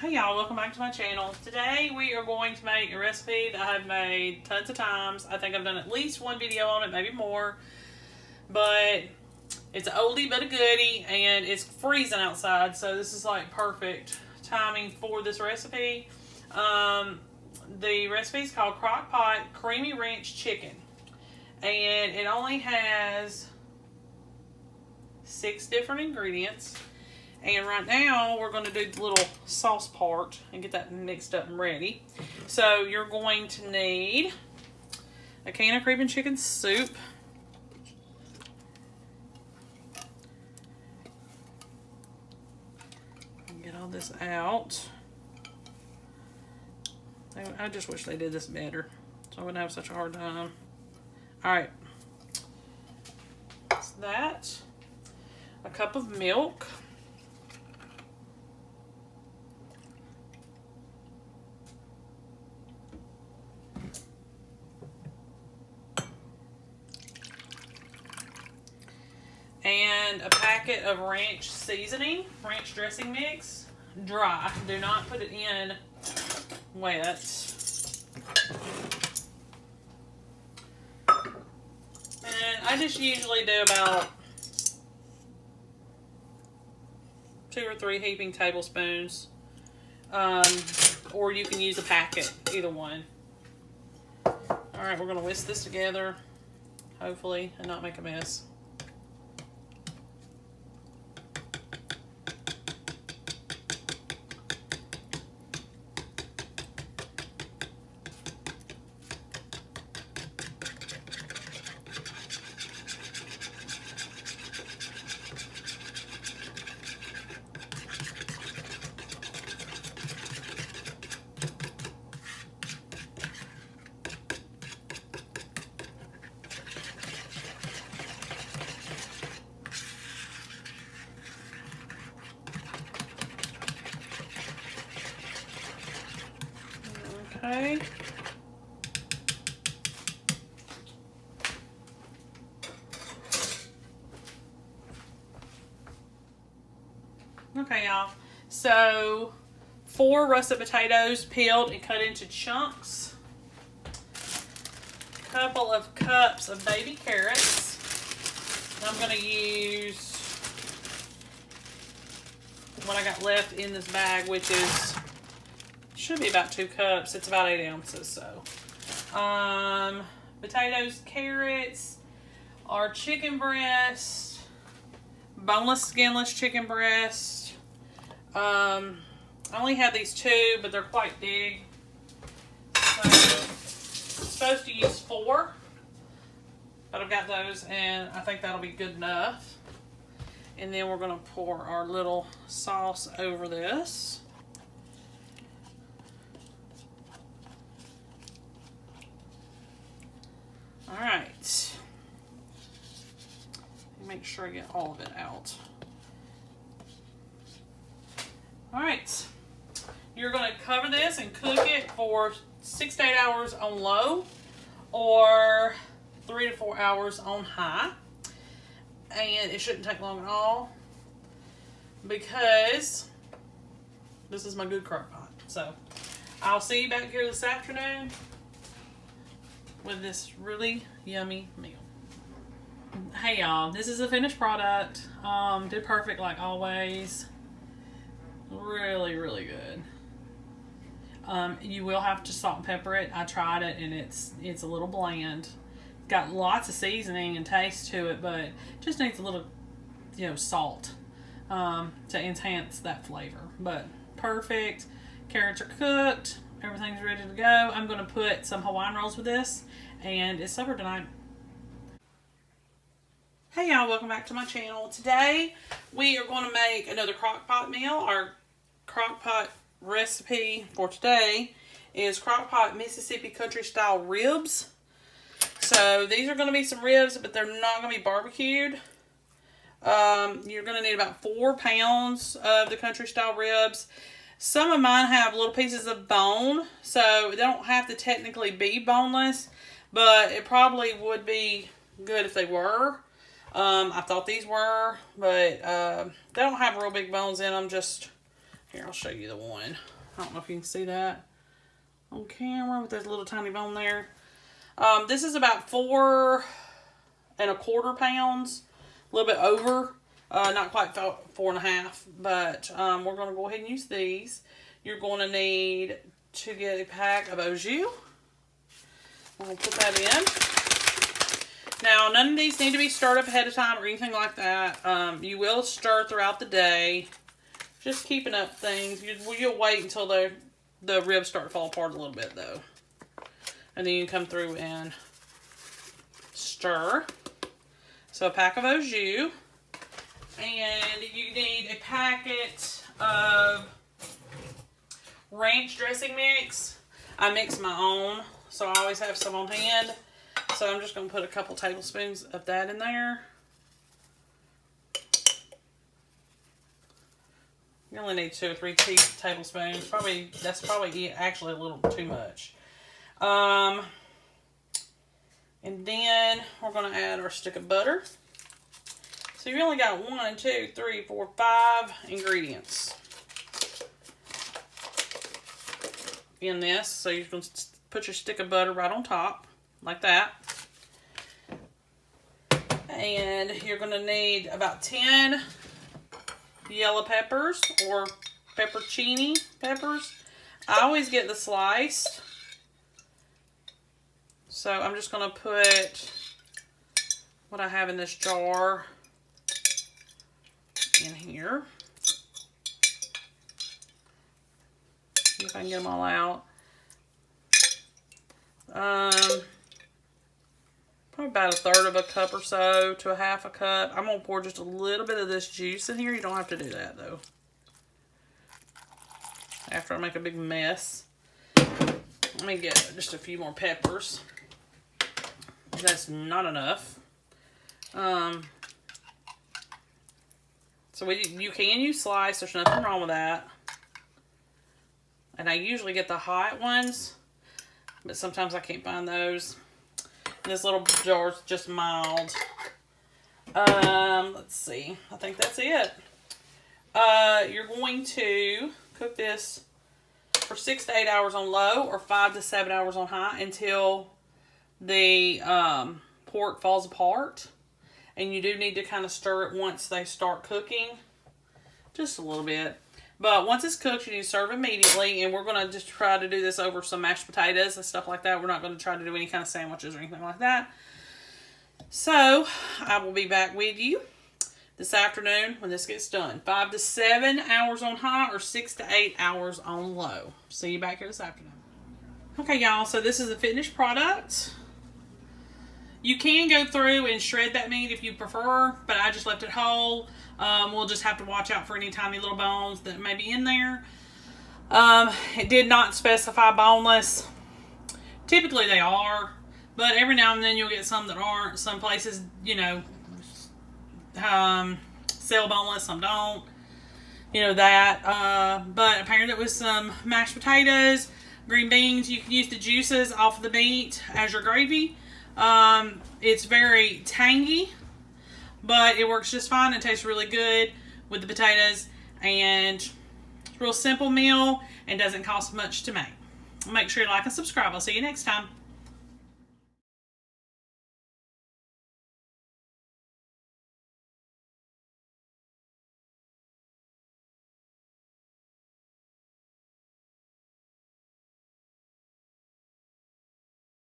Hey y'all, welcome back to my channel. Today we are going to make a recipe that I've made tons of times. I think I've done at least one video on it, maybe more. But it's an oldie but a goodie, and it's freezing outside, so this is like perfect timing for this recipe. The recipe is called Crockpot Creamy Ranch Chicken, and it only has 6 different ingredients. And right now, we're going to do the little sauce part and get that mixed up and ready. So you're going to need a can of cream and chicken soup, get all this out. I just wish they did this better, so I wouldn't have such a hard time. Alright, that's that. A cup of milk. And a packet of ranch seasoning, ranch dressing mix, dry. Do not put it in wet. And I just usually do about 2 or 3 heaping tablespoons. Or you can use a packet, either one. Alright, we're going to whisk this together, hopefully, and not make a mess. Okay. Okay, y'all. So, 4 russet potatoes peeled and cut into chunks. A couple of cups of baby carrots. I'm going to use what I got left in this bag, which is should be about 2 cups. It's about 8 ounces. So, potatoes, carrots, our chicken breast, boneless, skinless chicken breast. I only have these 2, but they're quite big. So, I'm supposed to use 4, but I've got those, and I think that'll be good enough. And then we're going to pour our little sauce over this. Alright, make sure I get all of it out. Alright, you're going to cover this and cook it for 6 to 8 hours on low, or 3 to 4 hours on high. And it shouldn't take long at all, because this is my good crock pot. So, I'll see you back here this afternoon with this really yummy meal. Hey y'all, this is a finished product. Did perfect like always. Really, really good. You will have to salt and pepper it. I tried it and it's a little bland. Got lots of seasoning and taste to it, but just needs a little, salt to enhance that flavor. But perfect. Carrots are cooked. Everything's ready to go. I'm going to put some Hawaiian rolls with this, and it's supper tonight. Hey y'all, welcome back to my channel. Today we are going to make another crockpot meal. Our crockpot recipe for today is crockpot Mississippi country style ribs. So these are going to be some ribs, but they're not going to be barbecued. You're going to need about 4 pounds of the country style ribs. Some of mine have little pieces of bone, so they don't have to technically be boneless, but it probably would be good if they were. I thought these were, but they don't have real big bones in them. Just here, I'll show you the one. I don't know if you can see that on camera with that little tiny bone there. This is about 4¼ pounds, a little bit over, not quite 4½, but we're going to go ahead and use these. You're going to need to get a pack of au jus. I'm going to put that in. Now, none of these need to be stirred up ahead of time or anything like that. You will stir throughout the day. Just keeping up things. You'll wait until the ribs start to fall apart a little bit, though. And then you can come through and stir. So a pack of au jus. And you need a packet of ranch dressing mix. I mix my own, so I always have some on hand. So I'm just going to put a couple tablespoons of that in there. You only need 2 or 3 tablespoons. That's probably actually a little too much. And then we're going to add our stick of butter. So you only got 1, 2, 3, 4, 5 ingredients in this. So you're going to put your stick of butter right on top, like that. And you're going to need about 10 yellow peppers or pepperoncini peppers. I always get the sliced. So I'm just going to put what I have in this jar in here. See if I can get them all out. Probably about 1/3 of a cup or so to 1/2 cup. I'm going to pour just a little bit of this juice in here. You don't have to do that, though. After I make a big mess. Let me get just a few more peppers. That's not enough. So you can use slice. There's nothing wrong with that. And I usually get the hot ones, but sometimes I can't find those. And this little jar is just mild. Let's see. I think that's it. You're going to cook this for 6 to 8 hours on low or 5 to 7 hours on high until the pork falls apart. And you do need to kind of stir it once they start cooking. Just a little bit. But once it's cooked, you need to serve immediately. And we're going to just try to do this over some mashed potatoes and stuff like that. We're not going to try to do any kind of sandwiches or anything like that. So, I will be back with you this afternoon when this gets done. 5 to 7 hours on high or 6 to 8 hours on low. See you back here this afternoon. Okay, y'all. So, this is a finished product. You can go through and shred that meat if you prefer, but I just left it whole. We'll just have to watch out for any tiny little bones that may be in there. It did not specify boneless. Typically they are, but every now and then you'll get some that aren't. Some places, you know, sell boneless, some don't. You know that. But apparently it was some mashed potatoes, green beans. You can use the juices off of the meat as your gravy. It's very tangy, but it works just fine. It tastes really good with the potatoes, and it's a real simple meal and doesn't cost much to make. Make sure you like and subscribe. I'll see you next time.